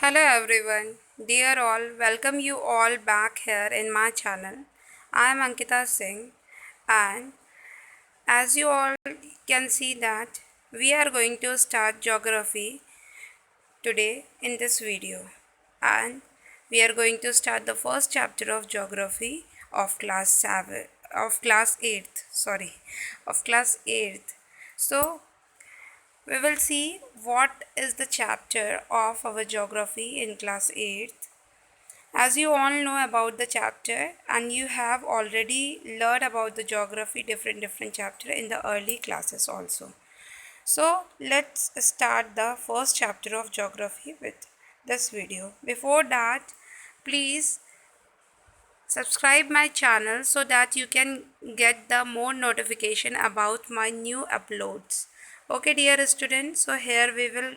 Hello everyone, dear all, welcome you all back here in my channel. I am Ankita Singh, and as you all can see that we are going to start geography today in this video, and we are going to start the first chapter of geography of class 7 of class 8th, sorry, of class 8th. So we will see what is the chapter of our geography in class 8th. As you all know about the chapter and you have already learned about the geography different chapter in the early classes also. So let's start the first chapter of geography with this video. Before that, please subscribe my channel so that you can get the more notification about my new uploads. Okay dear students, so here we will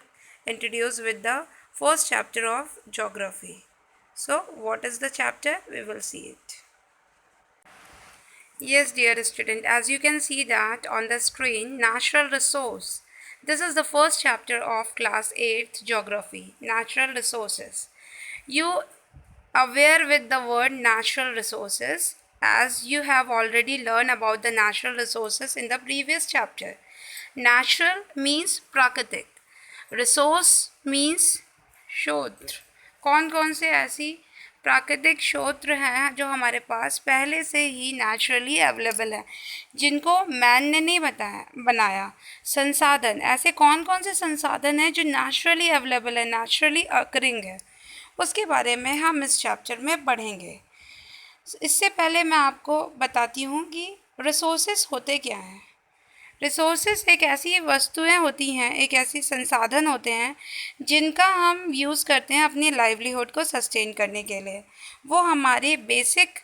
introduce with the first chapter of geography. So what is the chapter? We will see it. Yes dear student, as you can see that on the screen, natural resource. This is the first chapter of class 8th geography, natural resources. You aware with the word natural resources as you have already learned about the natural resources in the previous chapter. Natural means प्राकृतिक, resource means स्रोत. कौन कौन से ऐसी प्राकृतिक स्रोत हैं जो हमारे पास पहले से ही नेचुरली अवेलेबल है, जिनको मैन ने नहीं बनाया. संसाधन, ऐसे कौन कौन से संसाधन हैं जो नेचुरली अवेलेबल है, नेचुरली अकरिंग है, उसके बारे में हम इस चैप्टर में पढ़ेंगे. इससे पहले मैं आपको बताती हूँ कि रिसोर्सेस होते क्या हैं. रिसोर्सेस एक ऐसी वस्तुएं होती हैं, एक ऐसी संसाधन होते हैं जिनका हम यूज़ करते हैं अपनी लाइवलीहुड को सस्टेन करने के लिए. वो हमारी बेसिक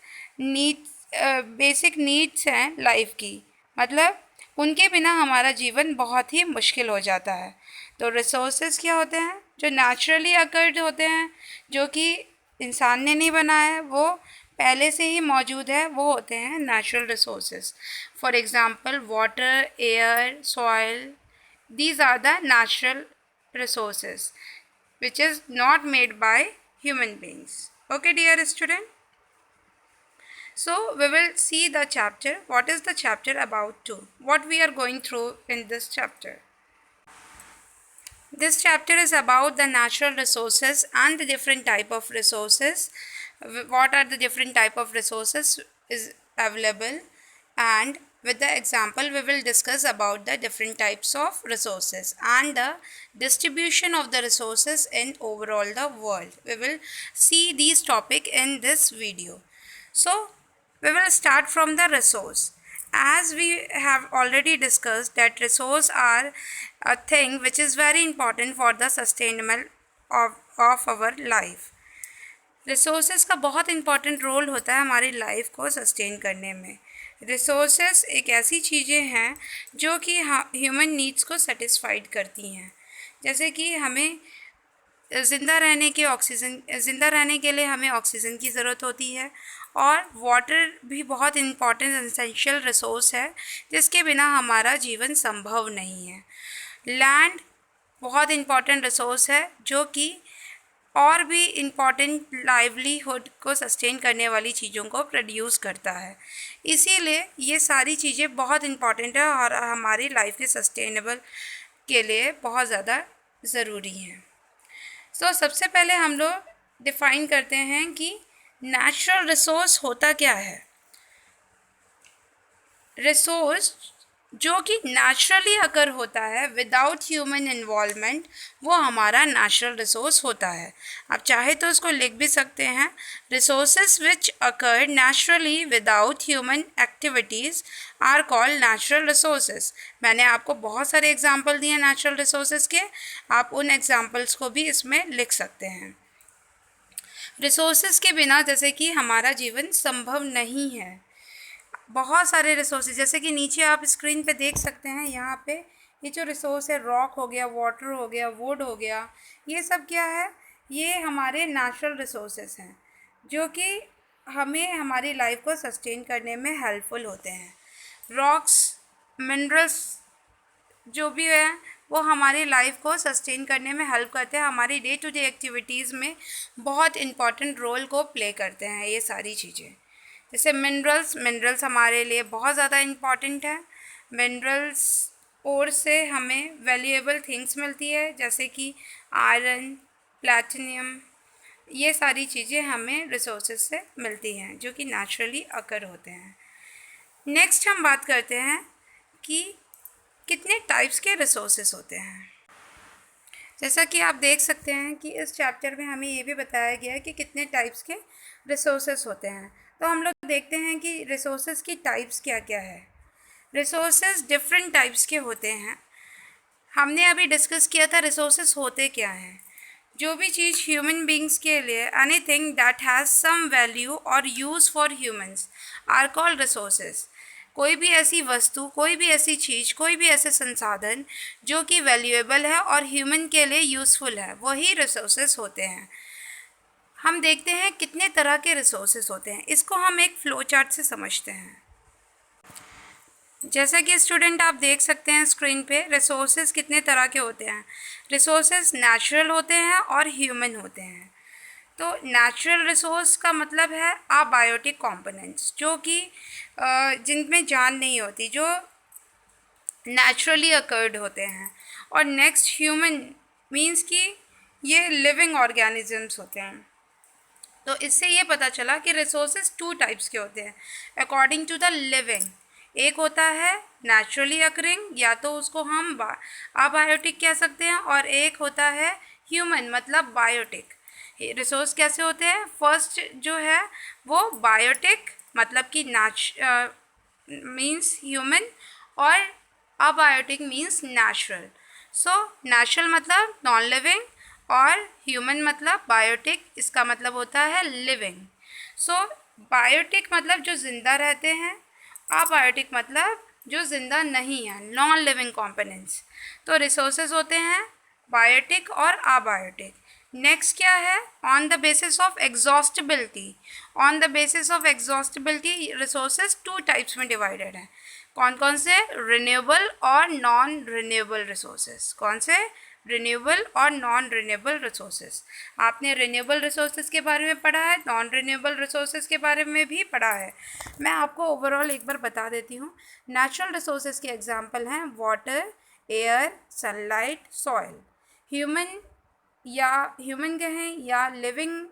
नीड्स हैं लाइफ की, मतलब उनके बिना हमारा जीवन बहुत ही मुश्किल हो जाता है. तो रिसोर्सेस क्या होते हैं? जो नेचुरली अकर्ड होते हैं, जो कि इंसान ने नहीं बनाया है, वो पहले से ही मौजूद है, वो होते हैं natural resources. For example water, air, soil, these are the natural resources which is not made by human beings. Okay dear student, so we will see the chapter. What is the chapter about to? What we are going through in this chapter? This chapter is about the natural resources and the different type of resources. What are the different type of resources is available, and with the example we will discuss about the different types of resources and the distribution of the resources in overall the world. We will see these topic in this video. So we will start from the resource. As we have already discussed that resource are a thing which is very important for the sustainable of our life. Resources का बहुत important role होता है हमारी life को sustain करने में. Resources एक ऐसी चीज़ें हैं जो कि ह्यूमन नीड्स को सेटिस्फाइड करती हैं. जैसे कि हमें ज़िंदा रहने के लिए हमें ऑक्सीजन की ज़रूरत होती है, और वाटर भी बहुत इम्पॉर्टेंट एसेंशियल रिसोर्स है जिसके बिना हमारा जीवन संभव नहीं है. लैंड बहुत इम्पॉर्टेंट रिसोर्स है जो कि और भी इम्पॉर्टेंट लाइवलीहुड को सस्टेन करने वाली चीज़ों को प्रोड्यूस करता है. इसीलिए ये सारी चीज़ें बहुत इम्पॉर्टेंट है और हमारी लाइफ के सस्टेनेबल के लिए बहुत ज़्यादा ज़रूरी हैं. तो सबसे पहले हम लोग डिफ़ाइन करते हैं कि नेचुरल रिसोर्स होता क्या है. रिसोर्स जो कि नेचुरली अकर होता है विदाउट ह्यूमन इन्वॉल्वमेंट, वो हमारा नेचुरल रिसोर्स होता है. आप चाहे तो उसको लिख भी सकते हैं, resources which occur naturally without human activities are called natural resources. मैंने आपको बहुत सारे एग्जांपल दिए नेचुरल रिसोर्सेज के, आप उन एग्जांपल्स को भी इसमें लिख सकते हैं. रिसोर्सेज के बिना जैसे कि हमारा जीवन संभव नहीं है. बहुत सारे रिसोर्सेज जैसे कि नीचे आप स्क्रीन पे देख सकते हैं, यहाँ पे ये जो रिसोर्स है, रॉक हो गया, वाटर हो गया, वुड हो गया, ये सब क्या है? ये हमारे नेचुरल रिसोर्सेज हैं जो कि हमें हमारी लाइफ को सस्टेन करने में हेल्पफुल होते हैं. रॉक्स, मिनरल्स जो भी है, वो हमारी लाइफ को सस्टेन करने में हेल्प करते हैं, हमारी डे टू डे एक्टिविटीज़ में बहुत इम्पॉर्टेंट रोल को प्ले करते हैं ये सारी चीज़ें। जैसे मिनरल्स हमारे लिए बहुत ज़्यादा इम्पॉर्टेंट है। मिनरल्स और से हमें वैल्यूएबल थिंग्स मिलती है, जैसे कि आयरन, प्लैटिनम, ये सारी चीज़ें हमें रिसोर्सेज से मिलती हैं जो कि नेचुरली अकर होते हैं। नेक्स्ट हम बात करते हैं कि कितने टाइप्स के रिसोर्सेज होते हैं। जैसा कि आप देख सकते हैं कि इस चैप्टर में हमें ये भी बताया गया है कि कितने टाइप्स के रिसोर्सेज होते हैं। तो हम लोग देखते हैं कि रिसोर्सेज की टाइप्स क्या क्या है। रिसोर्सेज डिफरेंट टाइप्स के होते हैं। हमने अभी डिस्कस किया था रिसोर्सेज होते क्या हैं। जो भी चीज़ ह्यूमन बींग्स के लिए anything that has some value और use for humans are called resources. कोई भी ऐसी वस्तु, कोई भी ऐसी चीज़, कोई भी ऐसे संसाधन जो कि वैल्यूएबल है और ह्यूमन के लिए यूज़फुल है, वही रिसोर्सेज होते हैं। हम देखते हैं कितने तरह के रिसोर्सेज होते हैं। इसको हम एक फ्लो चार्ट से समझते हैं। जैसा कि स्टूडेंट आप देख सकते हैं स्क्रीन पे, रिसोर्सेज कितने तरह के होते हैं। रिसोर्सेज नेचुरल होते हैं और ह्यूमन होते हैं। तो नेचुरल रिसोर्स का मतलब है अबायोटिक कंपोनेंट्स, जो कि जिनमें जान नहीं होती, जो नेचुरली अकर्ड होते हैं। और नेक्स्ट ह्यूमन मींस कि ये लिविंग ऑर्गेनिजम्स होते हैं। तो इससे ये पता चला कि रिसोर्सेज 2 टाइप्स के होते हैं अकॉर्डिंग टू द लिविंग। एक होता है नेचुरली अकरिंग, या तो उसको हम अबायोटिक कह सकते हैं, और एक होता है ह्यूमन मतलब बायोटिक। रिसोर्स कैसे होते हैं? फर्स्ट जो है वो बायोटिक मतलब कि मीन्स ह्यूमन, और abiotic means natural. So natural मतलब नॉन लिविंग और ह्यूमन मतलब बायोटिक, इसका मतलब होता है लिविंग। सो बायोटिक मतलब जो ज़िंदा रहते हैं, अबायोटिक मतलब जो ज़िंदा नहीं है, नॉन लिविंग कंपोनेंट्स। तो रिसोर्सेज होते हैं बायोटिक और अबायोटिक। नेक्स्ट क्या है? On the basis of exhaustibility. On the basis of exhaustibility resources 2 types में डिवाइडेड है। कौन कौन से? रिन्यूएबल और नॉन रिन्यूएबल रिसोर्सेज। कौन से? रिन्यूएबल और नॉन रिन्यूएबल रिसोर्सेज। आपने रिन्यूएबल रिसोर्सेज के बारे में पढ़ा है, नॉन रिन्यूएबल रिसोर्सेज के बारे में भी पढ़ा है। मैं आपको ओवरऑल एक बार बता देती हूँ। नेचुरल रिसोर्सेज के एग्जांपल हैं water, air, sunlight, soil. Human कहें या लिविंग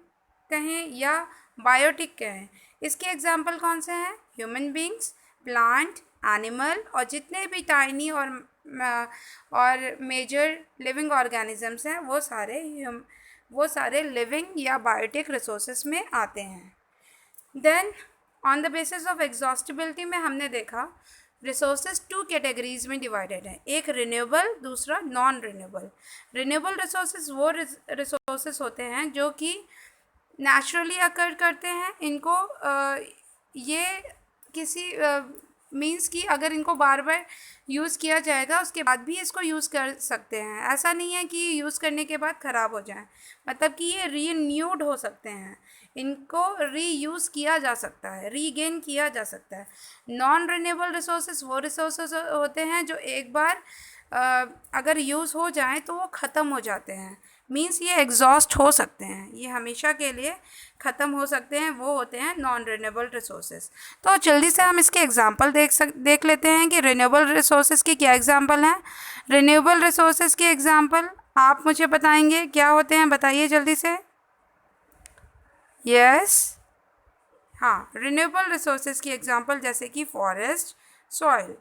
कहें या बायोटिक कहें, इसके एग्जांपल कौन से हैं? ह्यूमन बींग्स, प्लांट, एनिमल, और जितने भी टाइनी और मेजर लिविंग ऑर्गेनिजम्स हैं वो सारे लिविंग या बायोटिक रिसोर्सेज में आते हैं। Then on the basis of exhaustibility में हमने देखा रिसोर्सेज 2 कैटेगरीज में डिवाइडेड है, एक रिन्यूएबल, दूसरा नॉन रिन्यूएबल। रिन्यूएबल रिसोर्सेज वो रिसोर्सेज होते हैं जो कि नेचुरली अकर करते हैं। इनको ये किसी मीन्स कि अगर इनको बार बार यूज़ किया जाएगा उसके बाद भी इसको यूज़ कर सकते हैं। ऐसा नहीं है कि यूज़ करने के बाद ख़राब हो जाए, मतलब कि ये रीन्यूड हो सकते हैं, इनको रीयूज़ किया जा सकता है, रीगेन किया जा सकता है। नॉन रिन्यूएबल रिसोर्सेज वो रिसोर्सेज होते हैं जो एक बार अगर यूज़ हो जाए तो वो ख़त्म हो जाते हैं। मीन्स ये एग्जॉस्ट हो सकते हैं, ये हमेशा के लिए ख़त्म हो सकते हैं, वो होते हैं नॉन रिन्यूएबल रिसोर्सेज। तो जल्दी से हम इसके एग्जांपल देख लेते हैं कि रिन्यूएबल रिसोर्सेज की क्या एग्जांपल हैं। रिन्यूएबल रिसोर्सेज के एग्जांपल आप मुझे बताएंगे क्या होते हैं? बताइए जल्दी से। यस, हाँ, रिन्यूएबल रिसोर्सेज की एग्जांपल जैसे कि फॉरेस्ट, सॉइल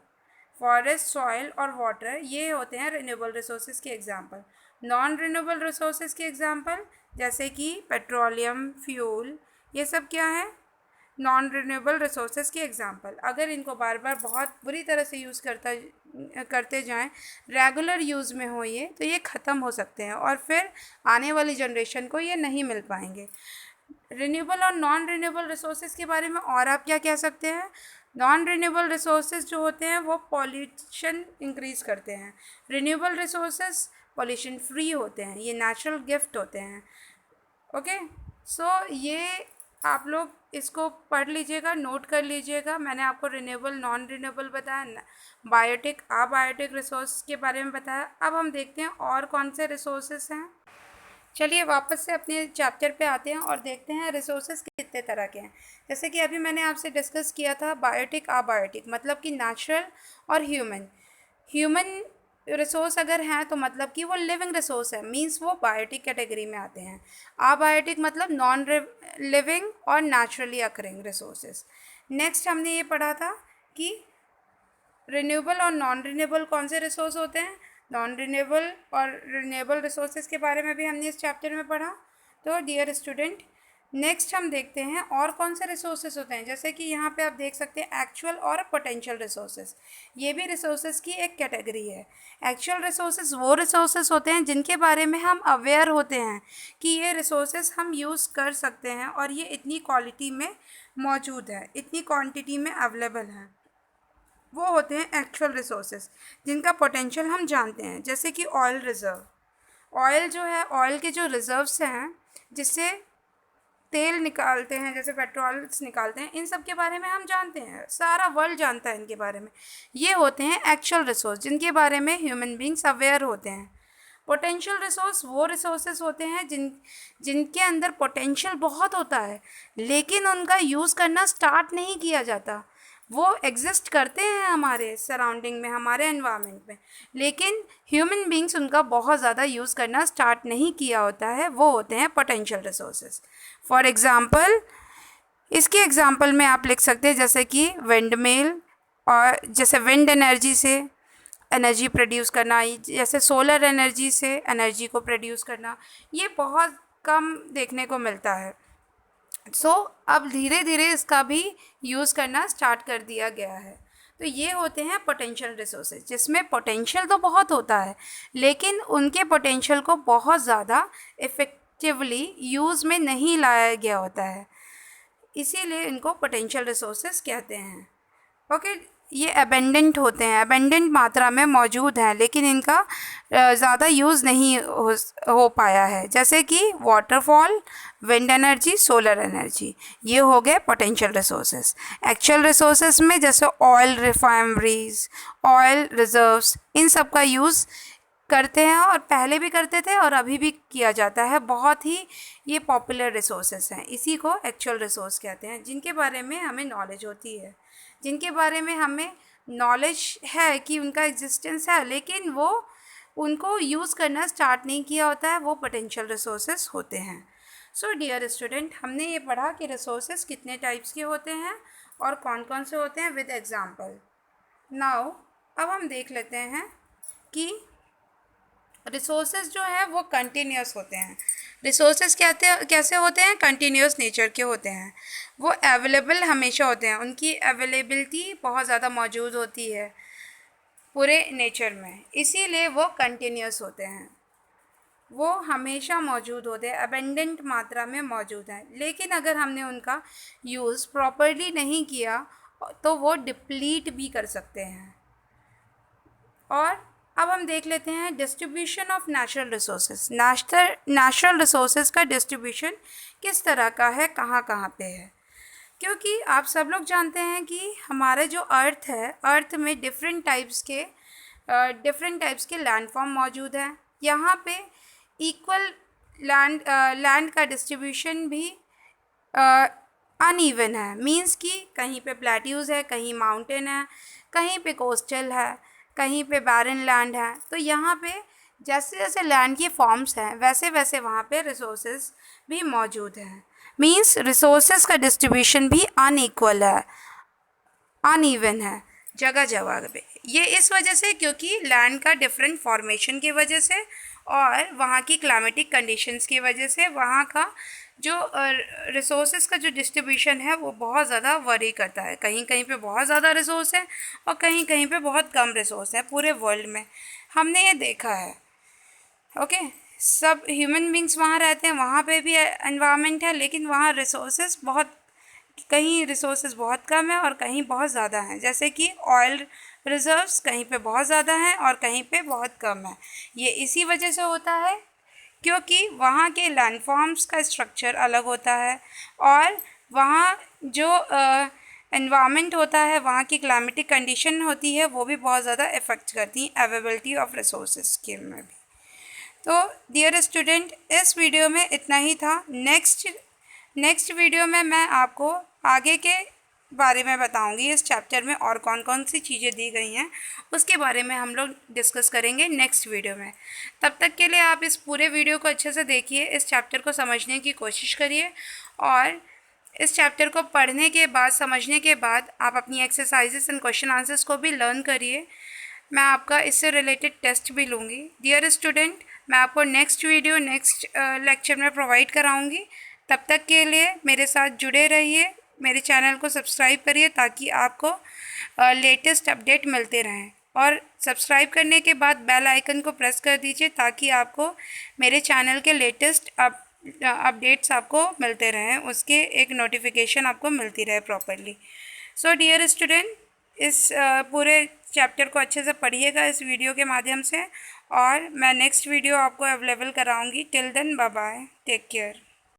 और वाटर, ये होते हैं रिन्यूएबल रिसोर्सेज के एग्जांपल। नॉन रिन्यूएबल रिसोर्सेज के एग्जांपल जैसे कि पेट्रोलियम, फ्यूल, ये सब क्या है? नॉन रिन्यूएबल रिसोर्सेज के एग्जांपल। अगर इनको बार बार बहुत बुरी तरह से यूज़ करते जाएं, रेगुलर यूज़ में हो ये, तो ये ख़त्म हो सकते हैं और फिर आने वाली जनरेशन को ये नहीं मिल पाएंगे। रिन्यूएबल और नॉन रिन्यूएबल रिसोर्सेज के बारे में और आप क्या कह सकते हैं? नॉन रिन्यूएबल रिसोर्सेज जो होते हैं वो पॉल्यूशन इंक्रीज़ करते हैं। रिन्यूएबल रिसोर्सेज पॉल्यूशन फ्री होते हैं, ये नेचुरल गिफ्ट होते हैं। ओके, सो ये आप लोग इसको पढ़ लीजिएगा, नोट कर लीजिएगा। मैंने आपको रिन्यूएबल, नॉन रिन्यूएबल बताया, बायोटिक, अबायोटिक रिसोर्स के बारे में बताया। अब हम देखते हैं और कौन से रिसोर्सेस हैं। चलिए वापस से अपने चैप्टर पे आते हैं और देखते हैं रिसोर्सेज कितने तरह के हैं। जैसे कि अभी मैंने आपसे डिस्कस किया था बायोटिक, अबायोटिक, मतलब कि नेचुरल और ह्यूमन। ह्यूमन रिसोर्स अगर हैं तो मतलब कि वो लिविंग रिसोर्स है, मींस वो बायोटिक कैटेगरी में आते हैं। अबायोटिक मतलब नॉन लिविंग और नेचुरली अकरिंग रिसोर्सेज। नेक्स्ट हमने ये पढ़ा था कि रिन्यूएबल और नॉन रिन्यूएबल कौन से रिसोर्स होते हैं। नॉन रिन्यूएबल और रिन्यूएबल रिसोर्सेज के बारे में भी हमने इस चैप्टर में पढ़ा। तो डियर स्टूडेंट, नेक्स्ट हम देखते हैं और कौन से रिसोर्सेज होते हैं। जैसे कि यहाँ पे आप देख सकते हैं एक्चुअल और पोटेंशियल रिसोर्सेज, ये भी रिसोर्सेज की एक कैटेगरी है। एक्चुअल रिसोर्सेज वो रिसोर्सेज होते हैं जिनके बारे में हम अवेयर होते हैं कि ये रिसोर्सेज हम यूज़ कर सकते हैं और ये इतनी क्वालिटी में मौजूद है, इतनी क्वान्टिटी में अवेलेबल है। वो होते हैं एक्चुअल रिसोर्सेज जिनका पोटेंशियल हम जानते हैं। जैसे कि ऑयल रिज़र्व, ऑयल जो है, ऑयल के जो रिज़र्व्स हैं जिससे तेल निकालते हैं, जैसे पेट्रोल्स निकालते हैं, इन सब के बारे में हम जानते हैं, सारा वर्ल्ड जानता है इनके बारे में। ये होते हैं एक्चुअल रिसोर्स जिनके बारे में ह्यूमन बींग्स अवेयर होते हैं। पोटेंशियल रिसोर्स वो रिसोर्सेज होते हैं जिनके अंदर पोटेंशियल बहुत होता है लेकिन उनका यूज़ करना स्टार्ट नहीं किया जाता। वो एग्जिस्ट करते हैं हमारे सराउंडिंग में, हमारे एनवायरनमेंट में, लेकिन ह्यूमन बींग्स उनका बहुत ज़्यादा यूज़ करना स्टार्ट नहीं किया होता है। वो होते हैं पोटेंशियल रिसोर्सेज। फॉर एग्ज़ाम्पल, इसके एग्ज़ाम्पल में आप लिख सकते हैं जैसे कि विंड मिल, और जैसे विंड एनर्जी से एनर्जी प्रोड्यूस करना, जैसे सोलर एनर्जी से एनर्जी को प्रोड्यूस करना, ये बहुत कम देखने को मिलता है। अब धीरे धीरे इसका भी यूज़ करना स्टार्ट कर दिया गया है। तो ये होते हैं पोटेंशियल रिसोर्सेज जिसमें पोटेंशियल तो बहुत होता है लेकिन उनके पोटेंशियल को बहुत ज़्यादा इफ़ेक्टिवली यूज़ में नहीं लाया गया होता है, इसीलिए इनको पोटेंशियल रिसोर्सेज कहते हैं। ओके, ये अबेंडेंट होते हैं, अबेंडेंट मात्रा में मौजूद हैं लेकिन इनका ज़्यादा यूज़ नहीं हो पाया है। जैसे कि waterfall, wind energy, solar energy, ये हो गए पोटेंशियल रिसोर्सेज। एक्चुअल रिसोर्सेज में जैसे ऑयल रिफाइनरीज, ऑयल रिजर्व्स, इन सब का यूज़ करते हैं और पहले भी करते थे और अभी भी किया जाता है। बहुत ही ये पॉपुलर रिसोर्सेज हैं, इसी को एक्चुअल रिसोर्स कहते हैं, जिनके बारे में हमें नॉलेज होती है, जिनके बारे में हमें नॉलेज है कि उनका एग्जिस्टेंस है लेकिन वो उनको यूज़ करना स्टार्ट नहीं किया होता है, वो पोटेंशियल रिसोर्सेज होते हैं। सो डियर स्टूडेंट, हमने ये पढ़ा कि रिसोर्सेज कितने टाइप्स के होते हैं और कौन कौन से होते हैं विद एग्जांपल। नाउ अब हम देख लेते हैं कि रिसोर्सेज जो है वो कंटिन्यूस होते हैं। रिसोर्सेज कैसे होते हैं? कंटिन्यूस नेचर के होते हैं। वो अवेलेबल हमेशा होते हैं, उनकी अवेलेबिलिटी बहुत ज़्यादा मौजूद होती है पूरे नेचर में, इसीलिए वो कंटिन्यूस होते हैं, वो हमेशा मौजूद होते हैं, अबेंडेंट मात्रा में मौजूद हैं। लेकिन अगर हमने उनका यूज़ प्रॉपर्ली नहीं किया तो वो डिप्लीट भी कर सकते हैं। और अब हम देख लेते हैं distribution of natural resources. Natural resources का डिस्ट्रीब्यूशन किस तरह का है, कहाँ कहाँ पे है। क्योंकि आप सब लोग जानते हैं कि हमारे जो अर्थ है, अर्थ में डिफरेंट टाइप्स के लैंडफॉर्म मौजूद हैं। यहाँ पे इक्वल लैंड का डिस्ट्रीब्यूशन भी अनइवन है, मींस कि कहीं पे प्लेट्यूज है, कहीं माउंटेन है, कहीं पे कोस्टल है, कहीं पे बैरन लैंड है। तो यहाँ पे जैसे जैसे लैंड की फॉर्म्स हैं वैसे वैसे वहाँ पे रिसोर्सेज भी मौजूद हैं, मींस रिसोर्सेज का डिस्ट्रीब्यूशन भी अनइक्वल है, अनइवन है जगह जगह पे। ये इस वजह से क्योंकि लैंड का डिफरेंट फॉर्मेशन की वजह से और वहाँ की क्लाइमेटिक कंडीशंस की वजह से वहाँ का जो रिसोर्सेज का जो डिस्ट्रीब्यूशन है वो बहुत ज़्यादा वरी करता है। कहीं कहीं पे बहुत ज़्यादा रिसोर्स है और कहीं कहीं पे बहुत कम रिसोर्स है। पूरे वर्ल्ड में हमने ये देखा है। ओके, सब ह्यूमन बींग्स वहाँ रहते हैं, वहाँ पे भी एनवायरनमेंट है लेकिन वहाँ रिसोर्सेज बहुत, कहीं रिसोर्सेज बहुत कम है और कहीं बहुत ज़्यादा हैं। जैसे कि ऑयल रिजर्व्स कहीं पे बहुत ज़्यादा हैं और कहीं पे बहुत कम है। ये इसी वजह से होता है क्योंकि वहाँ के लैंडफॉर्म्स का स्ट्रक्चर अलग होता है और वहाँ जो एनवायरनमेंट होता है, वहाँ की क्लाइमेटिक कंडीशन होती है, वो भी बहुत ज़्यादा इफ़ेक्ट करती हैं अवेलेबिलिटी ऑफ रिसोर्सेज के में भी। तो डियर स्टूडेंट, इस वीडियो में इतना ही था। नेक्स्ट वीडियो में मैं आपको आगे के बारे में बताऊंगी, इस चैप्टर में और कौन कौन सी चीज़ें दी गई हैं उसके बारे में हम लोग डिस्कस करेंगे नेक्स्ट वीडियो में। तब तक के लिए आप इस पूरे वीडियो को अच्छे से देखिए, इस चैप्टर को समझने की कोशिश करिए, और इस चैप्टर को पढ़ने के बाद, समझने के बाद आप अपनी एक्सरसाइजेस एंड क्वेश्चन आंसर्स को भी लर्न करिए। मैं आपका इससे रिलेटेड टेस्ट भी लूँगी। डियर स्टूडेंट, मैं आपको नेक्स्ट वीडियो नेक्स्ट लेक्चर में प्रोवाइड कराऊँगी। तब तक के लिए मेरे साथ जुड़े रहिए, मेरे चैनल को सब्सक्राइब करिए ताकि आपको लेटेस्ट अपडेट मिलते रहें, और सब्सक्राइब करने के बाद बेल आइकन को प्रेस कर दीजिए ताकि आपको मेरे चैनल के लेटेस्ट अपडेट्स आपको मिलते रहें, उसके एक नोटिफिकेशन आपको मिलती रहे प्रॉपरली। सो डियर स्टूडेंट, इस पूरे चैप्टर को अच्छे से पढ़िएगा इस वीडियो के माध्यम से, और मैं नेक्स्ट वीडियो आपको अवेलेबल कराऊंगी। Till then bye bye, take care.